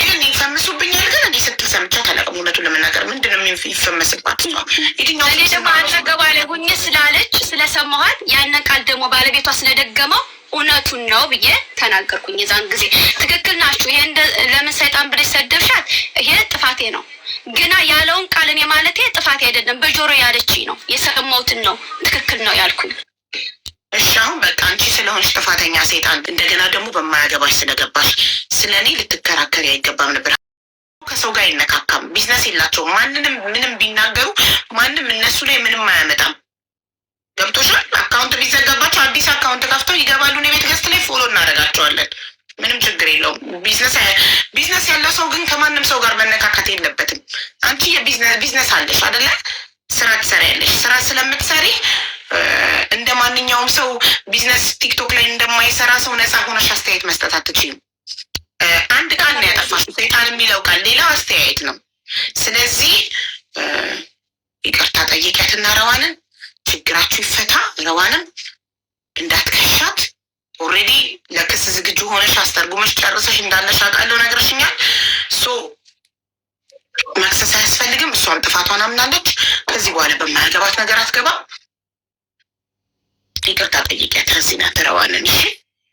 ግን ይፈምሱብኛል። ግን እኔ ስትል ሰምቻት አላውቅም። እውነቱን ለመናገር ምንድን ነው ይፈመስባት? የትኛው እኔ ደግሞ አጠገቧ ላይ ሁኜ ስላለች ስለሰማኋት ያንን ቃል ደግሞ ባለቤቷ ስለደገመው እውነቱን ነው ብዬ ተናገርኩኝ። የዛን ጊዜ ትክክል ናችሁ፣ ይሄ ለምን ሰይጣን ብለሽ ሰደብሻት፣ ይሄ ጥፋቴ ነው። ግና ያለውን ቃል እኔ ማለቴ ጥፋቴ አይደለም፣ በጆሮ ያለችኝ ነው የሰማሁትን ነው ትክክል ነው ያልኩኝ። እሺ አሁን በቃ አንቺ ስለሆንሽ ጥፋተኛ ሴጣን፣ እንደገና ደግሞ በማያገባሽ ስለገባሽ ስለ እኔ ልትከራከሪ አይገባም ነበር። ከሰው ጋር አይነካካም፣ ቢዝነስ የላቸውም። ማንንም ምንም ቢናገሩ ማንም እነሱ ላይ ምንም አያመጣም። ገብቶሻል? አካውንት ቢዘጋባቸው አዲስ አካውንት ከፍተው ይገባሉ። እኔ ቤት ገስት ላይ ፎሎ እናደርጋቸዋለን። ምንም ችግር የለውም። ቢዝነስ ያለው ሰው ግን ከማንም ሰው ጋር መነካከት የለበትም። አንቺ ቢዝነስ አለሽ አይደለ? ስራ ትሰሪያለሽ። ስራ ስለምትሰሪ እንደ ማንኛውም ሰው ቢዝነስ ቲክቶክ ላይ እንደማይሰራ ሰው ነፃ ሆነሽ አስተያየት መስጠት አትችይም። አንድ ቃል ነው ያጠፋሽ፣ ሰይጣን የሚለው ቃል ሌላ አስተያየት ነው። ስለዚህ ይቅርታ ጠይቂያትና ረዋንን ችግራችሁ ይፈታ። ረዋንም እንዳትከሻት። ኦልሬዲ ለክስ ዝግጁ ሆነሽ አስተርጉመሽ ጨርሰሽ እንዳለሽ አውቃለሁ፣ ነግረሽኛል። መክሰስ አያስፈልግም። እሷም ጥፋቷን አምናለች። ከዚህ በኋላ በማያገባት ነገር አትገባም። ይቅርታ ጠይቂያት። ረዚናት ረዋንን እሺ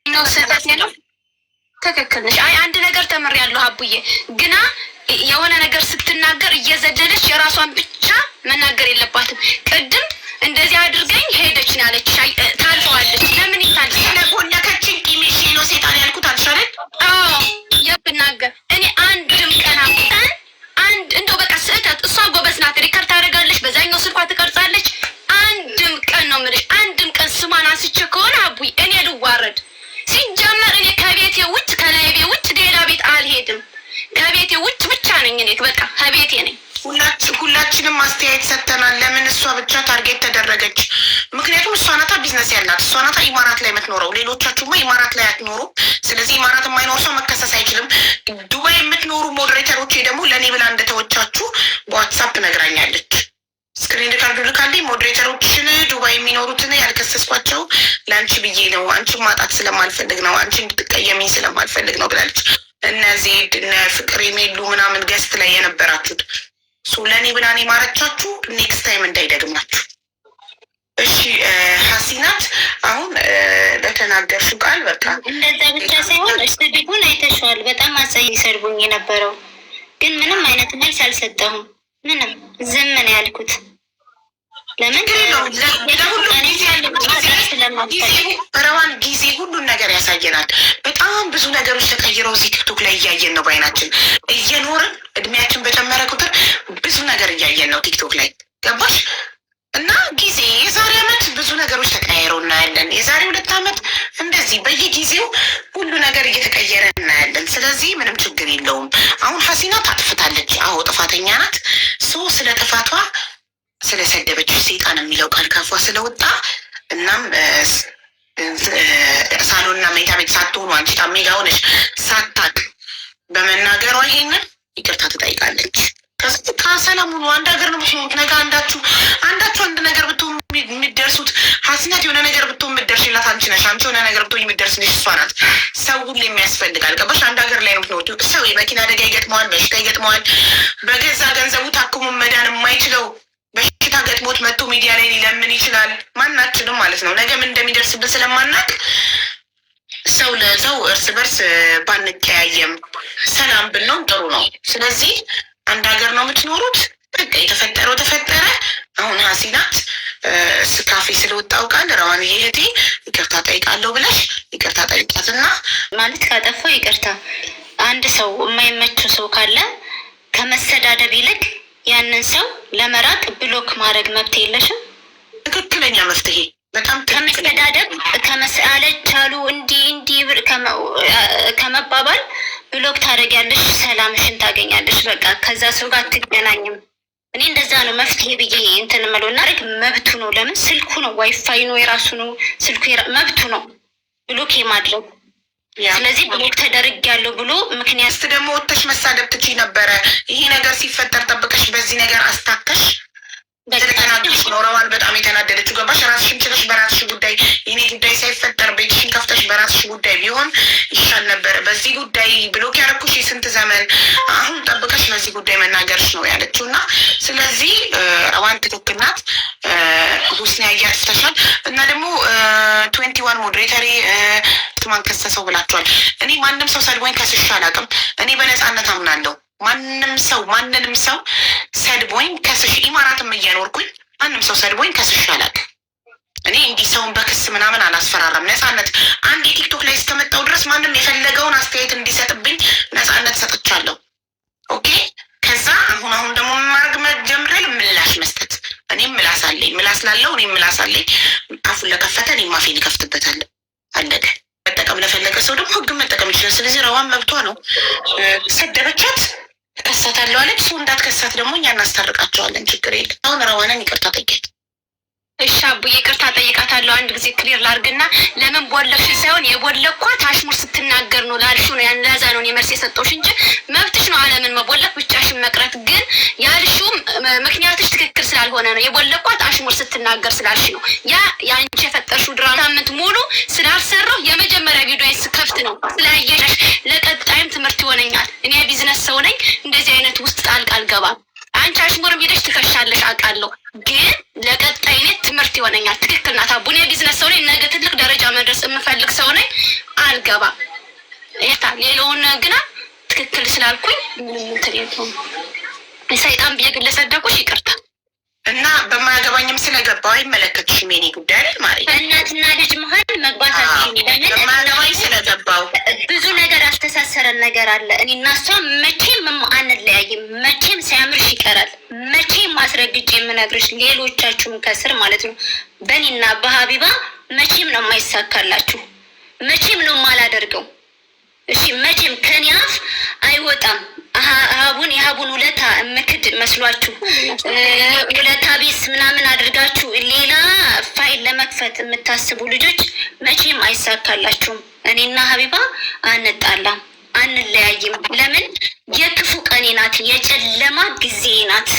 ነው ስህተት ነው። ትክክል ነሽ። አይ አንድ ነገር ተምሬያለሁ አቡዬ። ግና የሆነ ነገር ስትናገር እየዘለለች የራሷን ብቻ መናገር የለባትም። ቅድም እንደዚህ አድርገኝ ሄደች ነው ያለች። ታልፈዋለች። ለምን ይታልፋል? ለጎለከችን ቂሚሽ ነው ሴጣን ያልኩት አልሻለን? አዎ የብናገር እኔ አንድም ቀን አንድ እንደው በቃ ስህተት። እሷ ጎበዝ ናት፣ ሪከርድ ታደርጋለች፣ በዛኛው ስልኳ ትቀርጻለች። አንድም ቀን ነው የምልሽ፣ አንድም ቀን ስሟን አንስቼ ከሆነ አቡይ እኔ ልዋረድ። ሲጀመር እኔ ከቤቴ ውጭ ከላይቤ ውጭ ሌላ ቤት አልሄድም። ከቤቴ ውጭ ብቻ ነኝ እኔ፣ በቃ ከቤቴ ነኝ። ሁላችንም አስተያየት ሰጥተናል። ለምን እሷ ብቻ ታርጌት ተደረገች? ምክንያቱም እሷ ናታ ቢዝነስ ያላት፣ እሷ ናታ ኢማራት ላይ የምትኖረው። ሌሎቻችሁማ ኢማራት ላይ አትኖሩ። ስለዚህ ኢማራት የማይኖር ሰው መከሰስ አይችልም። ዱባይ የምትኖሩ ሞዴሬተሮች ደግሞ ለእኔ ብላ እንደተወቻችሁ በዋትሳፕ ነግራኛለች። እስከ ስክሪን ሪካርዱ ልካልኝ ሞዴሬተሮችን ዱባይ የሚኖሩትን ያልከሰስኳቸው ለአንቺ ብዬ ነው፣ አንቺን ማጣት ስለማልፈልግ ነው፣ አንቺ እንድትቀየሚኝ ስለማልፈልግ ነው ብላለች። እነዚህ እነ ፍቅር የሚሉ ምናምን ገስት ላይ የነበራችሁት ለእኔ ብላኔ ማረቻችሁ፣ ኔክስት ታይም እንዳይደግማችሁ እሺ። ሀሲናት አሁን ለተናገርሽው ቃል በቃ እንደዛ ብቻ ሳይሆን ስድቡን አይተሽዋል። በጣም አሳይ ሰርቡኝ የነበረው ግን ምንም አይነት መልስ አልሰጠሁም። ምንም ዝም ነው ያልኩት። ለምን ረዋን ጊዜ ሁሉን ነገር ያሳየናል። በጣም ብዙ ነገሮች ተቀይረው እዚህ ቲክቶክ ላይ እያየን ነው። በአይናችን እየኖርን እድሜያችን በጨመረ ቁጥር ብዙ ነገር እያየን ነው ቲክቶክ ላይ ገባሽ? እና ጊዜ የዛሬ ዓመት ብዙ ነገሮች ተቀያይረው እናያለን። የዛሬ 2 ዓመት እንደዚህ በየጊዜው ሁሉ ነገር እየተቀየረ እናያለን። ስለዚህ ምንም ችግር የለውም። አሁን ሀሲና ታጥፍታለች። አዎ ጥፋተኛ ናት። ስለ ጥፋቷ ስለሰደበች ሰይጣን የሚለው ቃል ካፏ ስለወጣ እናም ሳሎንና መኝታ ቤት ሳትሆኑ አንቺ ሜጋ ሆነሽ ሳታቅ በመናገሯ ይሄንን ይቅርታ ትጠይቃለች። ከሰላም ሁኑ። አንድ ሀገር ነው ምትሆኑት። ነገ አንዳችሁ አንድ ነገር ብትሆን የሚደርሱት ሀሲናት የሆነ ነገር ብትሆን የምትደርሽላት አንቺ ነሽ። አንቺ የሆነ ነገር ብትሆን የሚደርስልሽ እሷ ናት። ሰው ሁሉ የሚያስፈልጋል። ገባሽ? አንድ ሀገር ላይ ነው ምትኖሩት። ሰው የመኪና አደጋ ይገጥመዋል፣ በሽታ ይገጥመዋል። በገዛ ገንዘቡ ታክሞ መዳን የማይችለው በሽታ ገጥሞት መጥቶ ሚዲያ ላይ ሊለምን ይችላል። ማናችንም ማለት ነው። ነገ ምን እንደሚደርስብን ስለማናቅ ሰው ለሰው እርስ በርስ ባንቀያየም ሰላም ብንሆን ጥሩ ነው። ስለዚህ አንድ ሀገር ነው የምትኖሩት። በቃ የተፈጠረው ተፈጠረ። አሁን ሀሲናት ስካፌ ስለወጣው ቃል ረዋን እህቴ ይቅርታ ጠይቃለሁ ብለሽ ይቅርታ ጠይቃትና ማለት ካጠፋው ይቅርታ። አንድ ሰው የማይመቸው ሰው ካለ ከመሰዳደብ ይልቅ ያንን ሰው ለመራቅ ብሎክ ማድረግ መብት የለሽም? ትክክለኛ መፍትሄ በጣም ከመሰዳደብ ከመሰአለቻሉ እንዲህ ከመባባል ብሎክ ታደርጊያለሽ፣ ሰላምሽን ታገኛለሽ። በቃ ከዛ ሰው ጋር አትገናኝም። እኔ እንደዛ ነው መፍትሄ ብዬ እንትን እምለው እና መብቱ ነው። ለምን ስልኩ ነው፣ ዋይፋይ ነው፣ የራሱ ነው ስልኩ፣ መብቱ ነው ብሎክ የማድረግ። ስለዚህ ብሎክ ተደርጊያለሁ ብሎ ምክንያት ደግሞ ወጥተሽ መሳደብ ትችይ ነበረ። ይሄ ነገር ሲፈጠር ጠብቀሽ በዚህ ነገር አስታከሽ ስለተናገርሽ ነው ረዋን በጣም የተናደደችው። ገባሽ? ራስሽን ችለሽ በራስሽ ጉዳይ የኔ ጉዳይ ሳይፈጠር ቤትሽን ከፍተሽ በራስሽ ጉዳይ ቢሆን ይሻል ነበረ። በዚህ ጉዳይ ብሎክ ያደረኩሽ የስንት ዘመን አሁን ጠብቀሽ በዚህ ጉዳይ መናገርሽ ነው ያለችው እና ስለዚህ ረዋን ትክክል ናት። ሁስኒያ እያጥፍተሻል እና ደግሞ 21 ሞዴሬተሪ ትማን ከሰሰው ብላችኋል። እኔ ማንም ሰው ሰድቦኝ ከስሽ አላውቅም። እኔ በነፃነት አምናለሁ። ማንንም ሰው ሰድቦኝ ከስሽ ኢማራትም እየኖርኩኝ ማንም ሰው ሰድቦኝ ከስሽ አላውቅም። እኔ እንዲህ ሰውን በክስ ምናምን አላስፈራራም። ነፃነት አንድ የቲክቶክ ላይ እስከመጣው ድረስ ማንም የፈለገውን አስተያየት እንዲሰጥብኝ ነፃነት ሰጥቻለሁ። ኦኬ። ከዛ አሁን ደግሞ ማድረግ መጀምረል ምላሽ መስጠት። እኔም ምላስ አለኝ፣ ምላስ ላለው እኔም ምላስ አለኝ። አፉን ለከፈተ እኔም አፌን እከፍትበታለሁ። አለቀ። መጠቀም ለፈለገ ሰው ደግሞ ህግን መጠቀም ይችላል። ስለዚህ ረዋን መብቷ ነው። ሰደበቻት ከሳታለሁ አለች። ሰው እንዳትከሳት ደግሞ እኛ እናስታርቃቸዋለን። ችግር የለም። አሁን ረዋንን ይቅርታ ጠይቂያት። እሺ አቡዬ ይቅርታ ጠይቃታለሁ። አንድ ጊዜ ክሊር ላርግና ለምን ቦለሽ ሳይሆን የቦለኳት አሽሙር ስትናገር ነው ላልሹ ነው። ያን ለዛ ነው መልስ የሰጠሁሽ እንጂ መብትሽ ነው አለምን መቦለክ ብቻሽን መቅረት። ግን ያልሹ ምክንያትሽ ትክክል ስላልሆነ ነው። የቦለኳት አሽሙር ስትናገር ስላልሽ ነው። ያ ያንቺ የፈጠርሽው ድራማ ሳምንት ሙሉ ስላልሰራው የመጀመሪያ ቪዲዮ ስከፍት ነው ስላየሽ። ለቀጣይም ትምህርት ይሆነኛል። እኔ ቢዝነስ ሰው ነኝ። እንደዚህ አይነት ውስጥ ጣልቃ አልገባም። አንቺ አሽሙርም ሄደሽ ትከሻለሽ አውቃለሁ። ግን ለቀጣይነት ትምህርት ይሆነኛል። ትክክል ናት አቡኔ ቢዝነስ ሰው ነኝ። ነገ ትልቅ ደረጃ መድረስ የምፈልግ ሰው ነኝ። አልገባም። ይታ ሌላውን ግና ትክክል ስላልኩኝ ምንም እንትን የለውም። ሰይጣን ብዬ ግን ለሰደኩሽ ይቅርታ እና በማያገባኝም ስለገባው አይመለከትሽም። የኔ ጉዳይ አይደል ማለት በእናትና ልጅ መሀል መግባታችን በማያገባኝ ስለገባው ብዙ ነገር አስተሳሰረን ነገር አለ። እኔ እና እሷ መቼም አንለያይም። መቼም ሳያምርሽ ይቀራል። መቼም አስረግጬ የምነግርሽ ሌሎቻችሁም ከስር ማለት ነው በእኔና በሀቢባ መቼም ነው የማይሳካላችሁ። መቼም ነው የማላደርገው። እሺ መቼም ከኔ አፍ አይወጣም። የሀቡን ውለታ ምክድ መስሏችሁ ውለታ ቢስ ምናምን አድርጋችሁ ሌላ ፋይል ለመክፈት የምታስቡ ልጆች መቼም አይሳካላችሁም። እኔና ሀቢባ አንጣላም፣ አንለያይም። ለምን የክፉ ቀኔ ናት፣ የጨለማ ጊዜ ናት።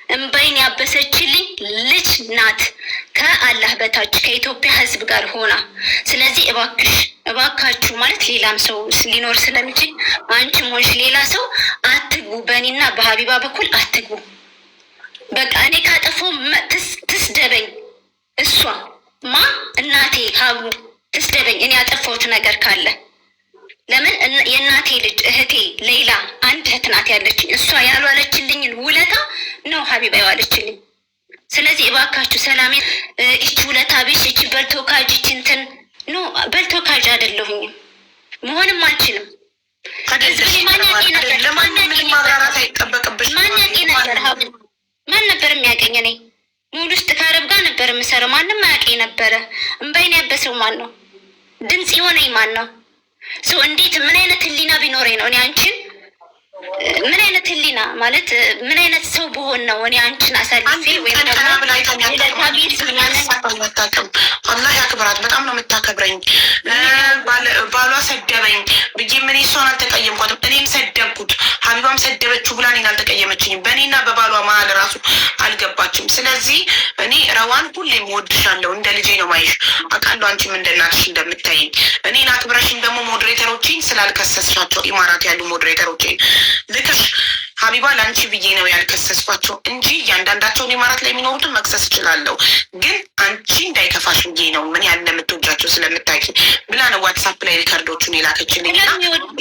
እምባይን ያበሰችልኝ ልጅ ናት ከአላህ በታች ከኢትዮጵያ ሕዝብ ጋር ሆና። ስለዚህ እባካችሁ ማለት ሌላም ሰው ሊኖር ስለሚችል አንቺም ሆንሽ ሌላ ሰው አትግቡ፣ በእኔና በሀቢባ በኩል አትግቡ። በቃ እኔ ካጠፋሁ ትስደበኝ፣ እሷ እናቴ ሀቡ ትስደበኝ እኔ ያጠፋሁት ነገር ካለ። ለምን የእናቴ ልጅ እህቴ ሌላ አንድ እህት ናት ያለችኝ። እሷ ያልዋለችልኝን ውለታ ነው ሀቢባ ያዋለችልኝ። ስለዚህ እባካችሁ ሰላሜ እቺ ውለታ ቢስ እቺ በልቶካጅ እንትን ኖ በልቶካጅ አይደለሁኝም፣ መሆንም አልችልም። ማን ነበር የሚያገኝ? እኔ ሙሉ ውስጥ ከአረብ ጋር ነበር የምሰራው። ማንም አያውቀኝ ነበረ። እምባይን ያበሰው ማን ነው? ድምፅ የሆነኝ ማን ነው? ሰው እንዴት ምን አይነት ህሊና ቢኖረኝ ነው እኔ አንቺን ምን አይነት ህሊና ማለት ምን አይነት ሰው በሆን ነው እኔ አንቺን አሳልፌ ወይም ደግሞ አላህ ያክብራት። በጣም ነው የምታከብረኝ። ባሏ ሰደበኝ ብዬ ምን እሷን አልተቀየምኳትም። እኔም ሰደብኩት፣ ሀቢባም ሰደበችው ብላ እኔን አልተቀየመችኝም። በእኔና በባሏ መሀል ራሱ አልገባችም። ስለዚህ እኔ ረዋን ሁሌም ወድሻለሁ፣ እንደ ልጄ ነው ማይሽ። አውቃለሁ አንቺም እንደ እናትሽ እንደምታይኝ። እኔን አክብረሽኝ ደግሞ ሞዴሬተሮችን ስላልከሰስሻቸው ኢማራት ያሉ ሞዴሬተሮችን ልክሽ ሀቢባ ለአንቺ ብዬ ነው ያልከሰስኳቸው እንጂ እያንዳንዳቸውን ኢማራት ላይ የሚኖሩትን መክሰስ እችላለሁ። ግን አንቺ እንዳይከፋሽ ብዬ ነው ምን ያህል እንደምትወጃቸው ስለምታውቂ ብላ ነው ዋትሳፕ ላይ ሪከርዶቹን የላከችልኝ።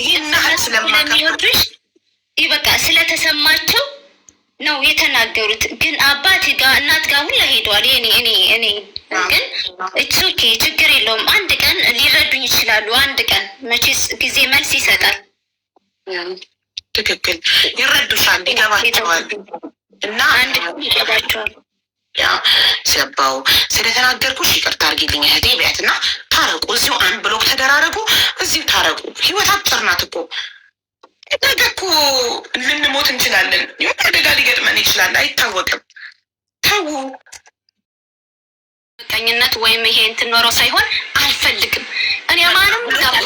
ይህን ያህል ስለማከብርሽ በቃ ስለተሰማቸው ነው የተናገሩት። ግን አባት ጋር እናት ጋር ሁላ ሄደዋል። እኔ ግን ኦኬ ችግር የለውም። አንድ ቀን ሊረዱኝ ይችላሉ። አንድ ቀን መቼስ ጊዜ መልስ ይሰጣል። ትክክል፣ ይረዱሻል፣ ይገባቸዋል። እና አንድ ቀን ይገባቸዋል። ያ ሰባው ስለተናገርኩሽ ይቅርታ አድርጊልኝ እህቴ ቢያት እና ታረቁ። እዚሁ አንድ ብሎክ ተደራረጉ፣ እዚሁ ታረቁ። ህይወት አጭር ናት እኮ። ነገ እኮ ልንሞት እንችላለን። የሆነ አደጋ ሊገጥመን ይችላል፣ አይታወቅም። ተዉ። ቀኝነት ወይም ይሄ እንትን ኖረው ሳይሆን አልፈልግም። እኔ ማንም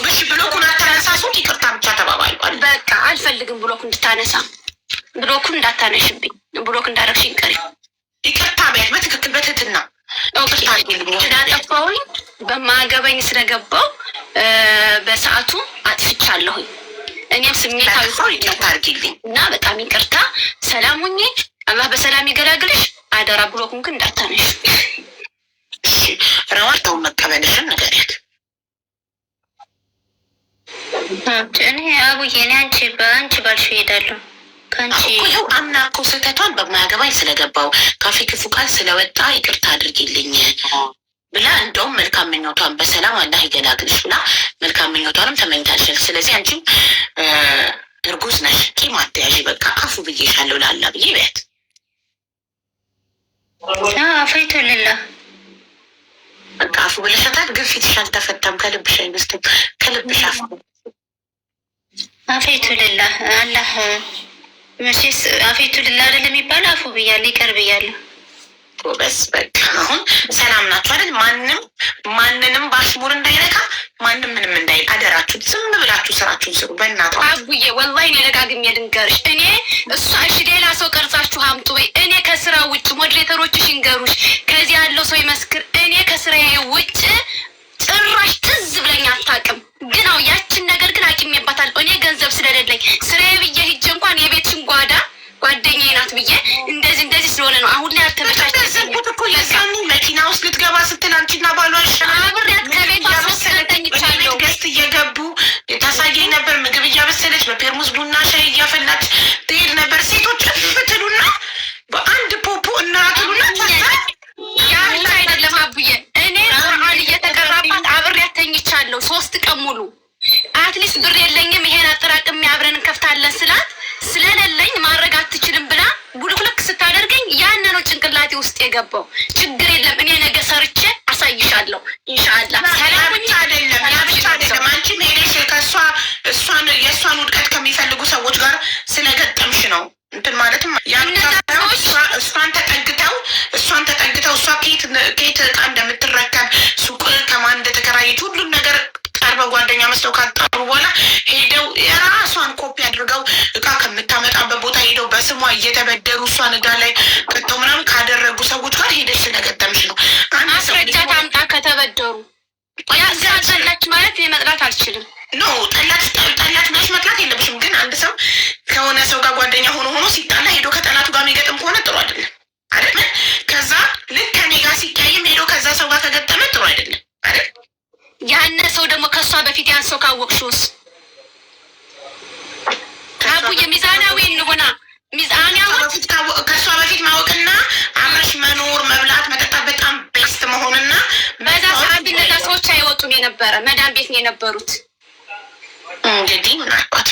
እሺ ብሎኩን አታነሳሱ፣ ይቅርታ ብቻ ተባባሉ። በቃ አልፈልግም ብሎክ እንድታነሳ፣ ብሎኩን እንዳታነሽብኝ፣ ብሎክ እንዳረግሽኝ ቀሪ ይቅርታ ቢያት በትክክል በትህትና እንዳጠፋሁኝ በማገበኝ ስለገባው በሰዓቱ አጥፍቻለሁኝ። እኔም ስሜታዊ ይቅርታ አድርጊልኝ እና በጣም ይቅርታ። ሰላም ሁኚ፣ አላህ በሰላም ይገላግልሽ። አደራ ብሎኩን ግን እንዳታነሽ። እሺ ረዋታውን መቀበልሽን ንገሪያት። እኔ አቡዬ እኔ አንቺ ባልሽው እሄዳለሁ ከአንቺ ይኸው አምና እኮ ስህተቷን በማያገባኝ ስለገባው ካፌ ክፉ ቃል ስለወጣ ይቅርታ አድርጊልኝ ብላ እንደውም መልካም ምኞቷን በሰላም አላህ ይገላግልሽ ብላ መልካም ምኞቷንም ተመኝታለች። ስለዚህ አንቺም እርጉዝ ነሽ፣ ቂም አትያዢ። በቃ አፉ ብዬሻለሁ ላላ ብዬ ቢያት አፈይቶልላ በቃ አፉ ብለሻታል። ግን ፊትሽ አልተፈታም፣ ከልብሽ አይመስልም። ከልብሽ አፉ አፈይቶልላ አላህ መቼስ አፈይቶልላ አይደለም የሚባለው። አፉ ብያለሁ፣ ይቅር ብያለሁ። በስ በቃ አሁን ሰላም ናችሁ አይደል? ማንንም በአሽሙር እንዳይነካ፣ ማንም ምንም እንዳይል አደራችሁ። ዝም ብላችሁ ስራችሁን ስሩ። በእናትህ አቡዬ ወላሂ እኔ ደጋግሜ ልንገርሽ፣ እኔ እሷ እሺ ሌላ ሰው ቀርጻችሁ አምጡ ወይ እኔ ከስራ ውጭ ሞዴሬተሮችሽ ይንገሩሽ፣ ከዚህ ያለው ሰው ይመስክር። እኔ ከስራዬ ውጭ ጭራሽ ትዝ ብለኝ አታውቅም። ግን አው ያችን ነገር ግን አቂሜባታል። እኔ ገንዘብ ስለሌለኝ ስራዬ ብዬ ሂጅ እንኳን የቤትሽን ጓዳ ጓደኛዬ ናት ብዬ እንደዚህ ስለሆነ ነው አሁን ላይ አልተመቻቸኝም እኮ። የዛኔ መኪና ውስጥ ልትገባ ስትል አንቺና ባሏሽ አብሬያት ከቤት አስወሰደኝቻለሁ። ገስት እየገቡ ታሳየኝ ነበር። ምግብ እያበሰለች በፔርሙዝ ቡና ሻይ እያፈላች ትሄድ ነበር። ሴቶች ብትሉና በአንድ ፖፖ እናትሉና ያ አይደለም አቡዬ፣ እኔ ቁርአን እየተቀራባት አብሬያት ተኝቻለሁ 3 ቀን ሙሉ። አትሊስት ብር የለኝም ይሄን አጠራቅሜ አብረን እንከፍታለን ስላት ስለሌለኝ ማድረግ አትችልም ብላ ቡልኩልክ ስታደርገኝ ያን ነው ጭንቅላቴ ውስጥ የገባው። ችግር የለም እኔ ነገ ሰርቼ አሳይሻለሁ ኢንሻአላህ። ሰላም ብቻ አይደለም ያ ብቻ አይደለም። አንቺ ሄደሽ የእሷን ውድቀት ከሚፈልጉ ሰዎች ጋር ስለገጠምሽ ነው እንትን ማለትም እሷን ተጠግተው እሷ ከየት እቃ እንደምትረከብ ሱቅ ከማን እንደተከራየች ሁሉም ነገር ቀርበው ጓደኛ መስለው ካጣሩ በኋላ ሄደው የራሷን ኮፒ አድርገው እቃ ከምታመጣበት ቦታ ሄደው በስሟ ከተበደሩ እሷን ዕዳ ላይ ከተው ምናምን ካደረጉ ሰዎች ጋር ሄደሽ ስለገጠምሽ ነው። ማስረጃ ታምጣ ከተበደሩ ጠላች ማለት መጥላት አልችልም። ኖ ጠላት ብለሽ መጥላት የለብሽም። ግን አንድ ሰው ከሆነ ሰው ጋር ጓደኛ ሆኖ ሲጣላ ሄዶ ከጠላቱ ጋር የሚገጥም ከሆነ ጥሩ አይደለም አይደል? ከዛ ልክ ከኔ ጋር ሲቀያይም ሄዶ ከዛ ሰው ጋር ከገጠመ ጥሩ አይደለም አይደል? ያነ ሰው ደግሞ ከእሷ በፊት ያን ሰው ካወቅሽውስ? አቡዬ ሚዛናዊ እንሆና ከእሷ በፊት ማወቅና አብረሽ መኖር መብላት መጠጣት በጣም ቤስት መሆንና በዛ ሰዓት እነዛ ሰዎች አይወጡም የነበረ መዳም ቤት ነው የነበሩት። እንግዲህ ምናልባት